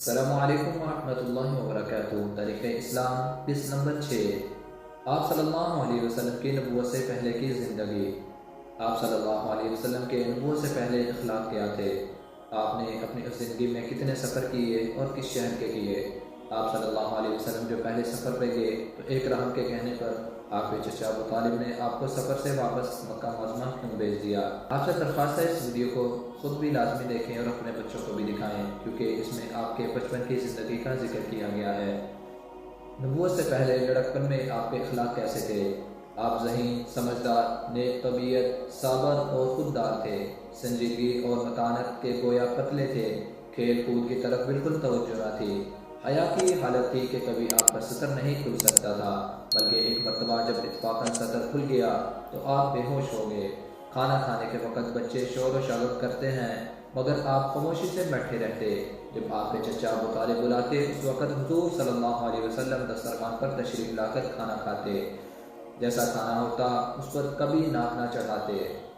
السلام علیکم ورحمۃ اللہ وبرکاتہ۔ تاریخ اسلام قسط نمبر 6۔ آپ صلی اللہ علیہ وسلم کی نبوت سے پہلے کی زندگی۔ آپ صلی اللہ علیہ وسلم کے نبوت سے پہلے اخلاق کیا تھے؟ آپ نے اپنی اس زندگی میں کتنے سفر کیے اور کس شہر کے کیے؟ آپ صلی اللہ علیہ وسلم جو پہلے سفر پہ گئے تو ایک راہب کے کہنے پر آپ کے چچا ابو طالب نے آپ کو سفر سے واپس مکہ معظمہ کیوں بھیج دیا؟ آپ سے درخواست ہے اس ویڈیو کو خود بھی لازمی دیکھیں اور اپنے بچوں کو بھی دکھائیں، کیونکہ اس میں آپ کے بچپن کی زندگی کا ذکر کیا گیا ہے۔ نبوت سے پہلے لڑکپن میں آپ کے اخلاق کیسے تھے؟ آپ ذہین، سمجھدار، نیک طبیعت، صابر اور خوددار تھے۔ سنجیدگی اور متانت کے گویا پتلے تھے۔ کھیل کود کی طرف بالکل توجہ نہ تھی۔ حیا کی حالت تھی کہ کبھی آپ کا ستر نہیں کھل سکتا تھا، بلکہ ایک مرتبہ جب اتفاقاً ستر کھل گیا تو آپ بے ہوش ہو گئے۔ کھانا کھانے کے وقت بچے شور و شغب کرتے ہیں، مگر آپ خاموشی سے بیٹھے رہتے۔ جب آپ کے چچا ابو طالب بلاتے، اس وقت حضور صلی اللہ علیہ وسلم دسترخوان پر تشریف لا کر کھانا کھاتے۔ جیسا کھانا ہوتا اس پر کبھی ناک نہ چڑھاتے۔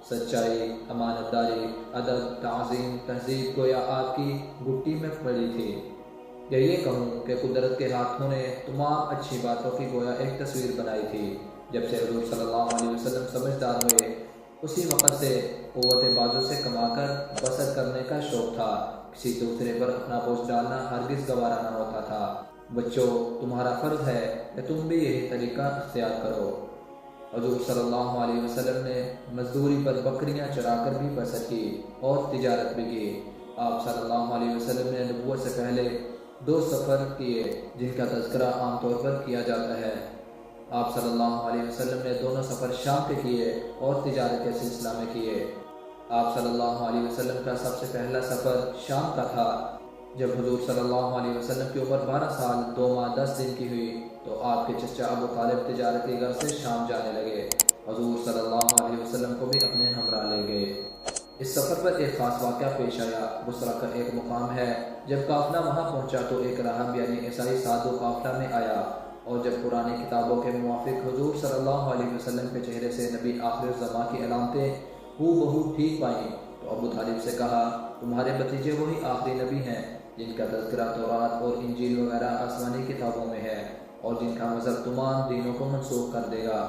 سچائی، امانت داری، ادب، تعظیم، تہذیب گویا آپ کی گٹی میں پڑی تھی۔ یا یہ کہوں کہ قدرت کے ہاتھوں نے تمام اچھی باتوں کی گویا ایک تصویر بنائی تھی۔ جب سے حضور صلی اللہ علیہ وسلم سمجھدار ہوئے، اسی وقت سے قوت بازو سے کما کر بسر کرنے کا شوق تھا۔ کسی دوسرے پر اپنا بوجھ ڈالنا ہرگز گوارا نہ ہوتا تھا۔ بچوں، تمہارا فرض ہے کہ تم بھی یہی طریقہ اختیار کرو۔ حضور صلی اللہ علیہ وسلم نے مزدوری پر بکریاں چرا کر بھی بسر کی اور تجارت بھی کی۔ آپ صلی اللہ علیہ وسلم نے نبوت سے پہلے 2 سفر کیے جن کا تذکرہ عام طور پر کیا جاتا ہے۔ آپ صلی اللہ علیہ وسلم نے دونوں سفر شام کے کیے اور تجارت کے سلسلہ میں کیے۔ آپ صلی اللہ علیہ وسلم کا سب سے پہلا سفر شام کا تھا۔ جب حضور صلی اللہ علیہ وسلم کی عمر 12 سال 2 ماہ 10 دن کی ہوئی تو آپ کے چچا ابو طالب تجارتی غرض سے شام جانے لگے۔ حضور صلی اللہ علیہ وسلم کو بھی اپنے ہمراہ لے گئے۔ اس سفر پر ایک خاص واقعہ پیش آیا۔ بصرہ کا ایک مقام ہے۔ جب قافلہ وہاں پہنچا تو ایک راہب یعنی عیسائی سادھو قافلہ میں آیا، اور جب پرانی کتابوں کے موافق حضور صلی اللہ علیہ وسلم کے چہرے سے نبی آخر الزماں کی علامتیں ہو بہو ٹھیک پائیں تو ابو طالب سے کہا، تمہارے بھتیجے وہی آخری نبی ہیں جن کا تذکرہ تورات اور انجیل وغیرہ آسمانی کتابوں میں ہے، اور جن کا مذہب تمام دینوں کو منسوخ کر دے گا۔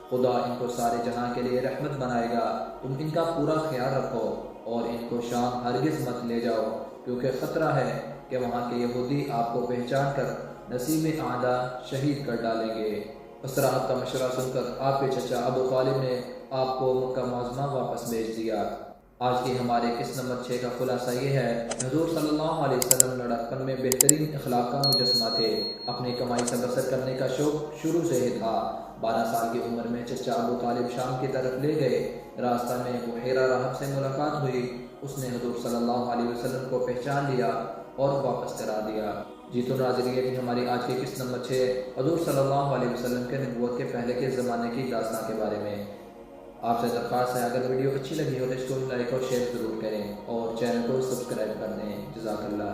خدا ان کو سارے جہاں کے لیے رحمت بنائے گا۔ تم ان کا پورا خیال رکھو اور ان کو شام ہرگز مت لے جاؤ، کیونکہ خطرہ ہے کہ وہاں کے یہودی آپ کو پہچان کر نسیم اعداء شہید کر ڈالیں گے۔ اس راہب کا مشورہ سن کر آپ کے چچا ابو طالب نے آپ کو مکہ معظمہ واپس بھیج دیا۔ آج کی ہمارے قسط نمبر 6 کا خلاصہ یہ ہے کہ حضور صلی اللہ علیہ وسلم لڑکپن میں بہترین اخلاق کا مجسمہ تھے۔ اپنی کمائی سے بسر کرنے کا شوق شروع سے ہی تھا۔ 12 سال کی عمر میں چچا ابو طالب شام کی طرف لے گئے۔ راستہ میں بحیرہ راہب سے ملاقات ہوئی۔ اس نے حضور صلی اللہ علیہ وسلم کو پہچان لیا اور واپس کرا دیا۔ جی تو ناظرین، یہ ہماری آج کی قسط نمبر 6 حضور صلی اللہ علیہ وسلم کے نبوت کے پہلے کے زمانے کی داستان کے بارے میں۔ آپ سے درخواست ہے اگر ویڈیو اچھی لگی ہو تو اس کو لائک اور شیئر ضرور کریں اور چینل کو سبسکرائب کر دیں۔ جزاک اللہ۔